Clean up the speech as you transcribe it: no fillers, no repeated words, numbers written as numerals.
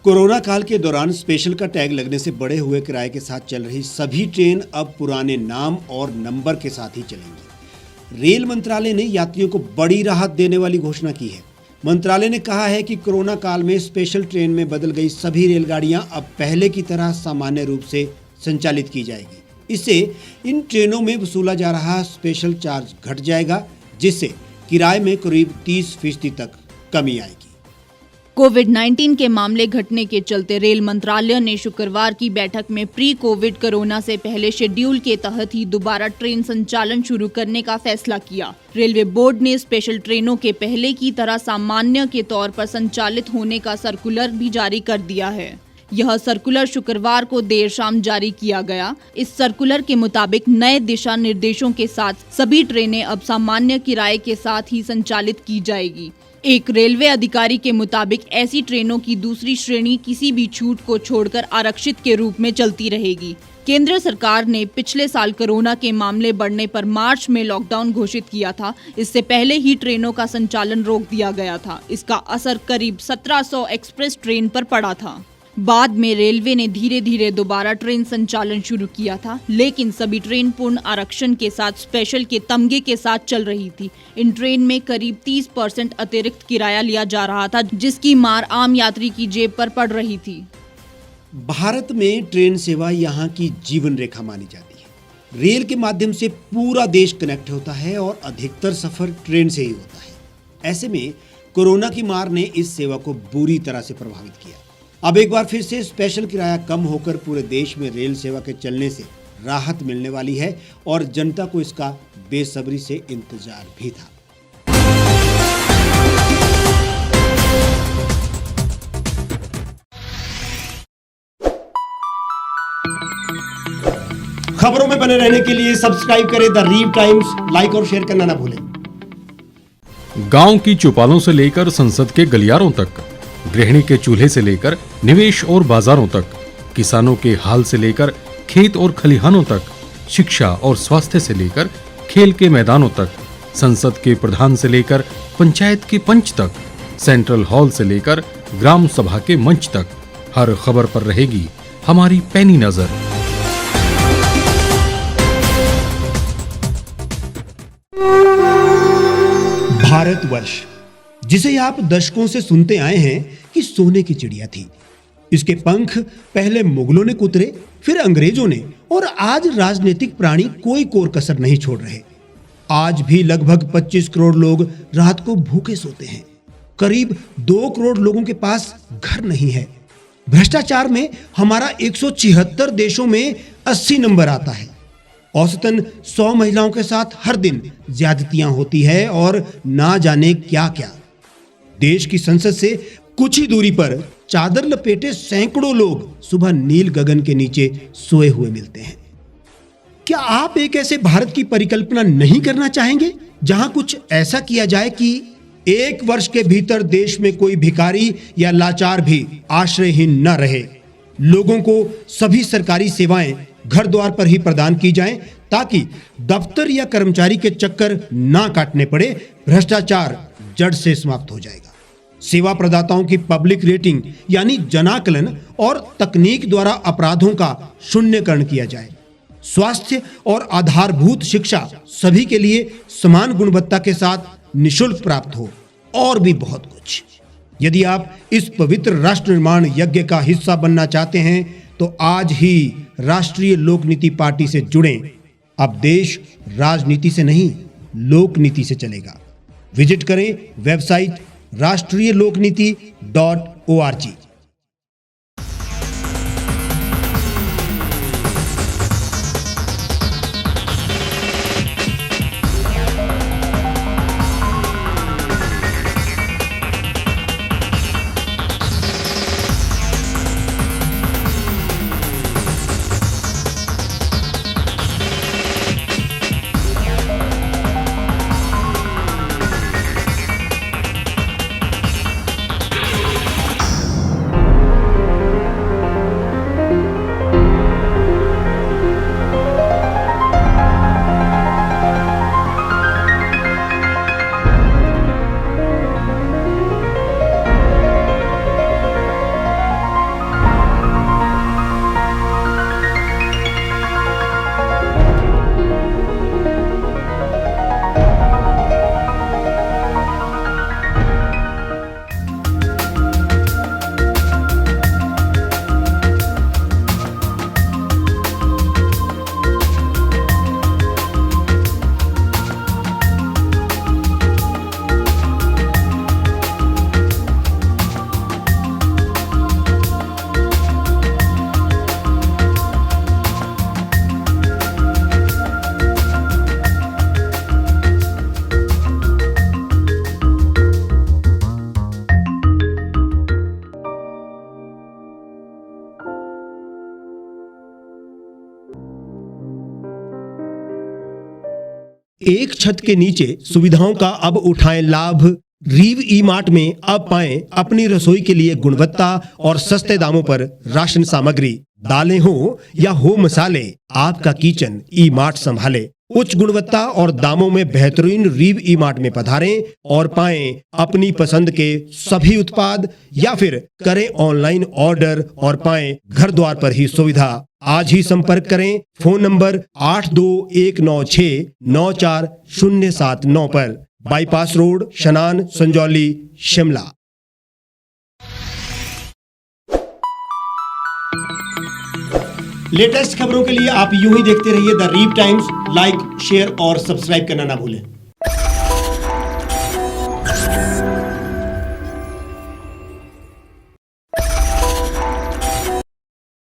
Corona काल के दौरान स्पेशल का टैग लगने से बढ़े हुए किराए के साथ चल रही सभी ट्रेन अब पुराने नाम और नंबर के साथ ही चलेंगी। रेल मंत्रालय ने यात्रियों को बड़ी राहत देने वाली घोषणा की है। मंत्रालय ने कहा है कि कोरोना काल में स्पेशल ट्रेन में बदल गई सभी रेलगाड़ियां अब पहले की तरह सामान्य रूप से संचालित की जाएगी। इससे इन ट्रेनों में वसूला जा रहा स्पेशल चार्ज घट जाएगा, जिससे किराए में करीब 30% तक कमी आएगी। कोविड-19 के मामले घटने के चलते रेल मंत्रालय ने शुक्रवार की बैठक में प्री कोविड कोरोना से पहले शेड्यूल के तहत ही दोबारा ट्रेन संचालन शुरू करने का फैसला किया। रेलवे बोर्ड ने स्पेशल ट्रेनों के पहले की तरह सामान्य के तौर पर संचालित होने का सर्कुलर भी जारी कर दिया है। यह सर्कुलर शुक्रवार को देर शाम जारी किया गया। इस सर्कुलर के मुताबिक नए दिशा निर्देशों के साथ सभी ट्रेनें अब सामान्य किराए के साथ ही संचालित की जाएगी। एक रेलवे अधिकारी के मुताबिक ऐसी ट्रेनों की दूसरी श्रेणी किसी भी छूट को छोड़कर आरक्षित के रूप में चलती रहेगी। केंद्र सरकार ने पिछले साल कोरोना के मामले बढ़ने पर मार्च में लॉकडाउन घोषित किया था। इससे पहले ही ट्रेनों का संचालन रोक दिया गया था। इसका असर करीब 1700 एक्सप्रेस ट्रेन पर पड़ा था। बाद में रेलवे ने धीरे धीरे दोबारा ट्रेन संचालन शुरू किया था, लेकिन सभी ट्रेन पूर्ण आरक्षण के साथ स्पेशल के तमगे के साथ चल रही थी। इन ट्रेन में करीब 30% अतिरिक्त किराया लिया जा रहा था, जिसकी मार आम यात्री की जेब पर पड़ रही थी। भारत में ट्रेन सेवा यहाँ की जीवन रेखा मानी जाती है। रेल के माध्यम से पूरा देश कनेक्ट होता है और अधिकतर सफर ट्रेन से ही होता है। ऐसे में कोरोना की मार ने इस सेवा को बुरी तरह से प्रभावित किया। अब एक बार फिर से स्पेशल किराया कम होकर पूरे देश में रेल सेवा के चलने से राहत मिलने वाली है और जनता को इसका बेसब्री से इंतजार भी था। खबरों में बने रहने के लिए सब्सक्राइब करें द रीव टाइम्स, लाइक और शेयर करना ना भूलें। गांव की चौपालों से लेकर संसद के गलियारों तक, गृहिणी के चूल्हे से लेकर निवेश और बाजारों तक, किसानों के हाल से लेकर खेत और खलिहानों तक, शिक्षा और स्वास्थ्य से लेकर खेल के मैदानों तक, संसद के प्रधान से लेकर पंचायत के पंच तक, सेंट्रल हॉल से लेकर ग्राम सभा के मंच तक, हर खबर पर रहेगी हमारी पैनी नजर। भारतवर्ष, जिसे आप दशकों से सुनते आए हैं कि सोने की चिड़िया थी। इसके पंख पहले मुगलों ने कुतरे, फिर अंग्रेजों ने, और आज राजनीतिक प्राणी कोई कोर कसर नहीं छोड़ रहे। आज भी लगभग 25 करोड़ लोग रात को भूखे सोते हैं। करीब 2 करोड़ लोगों के पास घर नहीं है। भ्रष्टाचार में हमारा 176 देशों में 80 नंबर आता है। औसतन 100 महिलाओं के साथ हर दिन ज्यादतियां होती है और ना जाने क्या क्या। देश की संसद से कुछ ही दूरी पर चादर लपेटे सैकड़ों लोग सुबह नील गगन के नीचे सोए हुए मिलते हैं। क्या आप एक ऐसे भारत की परिकल्पना नहीं करना चाहेंगे जहां कुछ ऐसा किया जाए कि 1 वर्ष के भीतर देश में कोई भिखारी या लाचार भी आश्रयहीन न रहे? लोगों को सभी सरकारी सेवाएं घर द्वार पर ही प्रदान की जाएं, ताकि दफ्तर या कर्मचारी के चक्कर ना काटने पड़े। भ्रष्टाचार जड़ से समाप्त हो जाएगा। सेवा प्रदाताओं की पब्लिक रेटिंग यानी जनाकलन और तकनीक द्वारा अपराधों का शून्यकरण किया जाए। स्वास्थ्य और आधारभूत शिक्षा सभी के लिए समान गुणवत्ता के साथ निशुल्क प्राप्त हो, और भी बहुत कुछ। यदि आप इस पवित्र राष्ट्र निर्माण यज्ञ का हिस्सा बनना चाहते हैं तो आज ही राष्ट्रीय लोक नीति पार्टी से जुड़ें। अब देश राजनीति से नहीं, लोक नीति से चलेगा। विजिट करें वेबसाइट rashtriyalokniti.org। एक छत के नीचे सुविधाओं का अब उठाएं लाभ। रीव ई मार्ट में अब पाएं अपनी रसोई के लिए गुणवत्ता और सस्ते दामों पर राशन सामग्री। दालें हो या हो मसाले, आपका किचन ई मार्ट संभाले। उच्च गुणवत्ता और दामों में बेहतरीन रीव ई मार्ट में पधारें और पाएं अपनी पसंद के सभी उत्पाद, या फिर करें ऑनलाइन ऑर्डर और पाएं घर द्वार पर ही सुविधा। आज ही संपर्क करें फोन नंबर 8219694079 पर, बाईपास रोड, शनान, संजौली, शिमला। लेटेस्ट खबरों के लिए आप यूं ही देखते रहिए द रीव टाइम्स। लाइक, शेयर और सब्सक्राइब करना ना भूलें।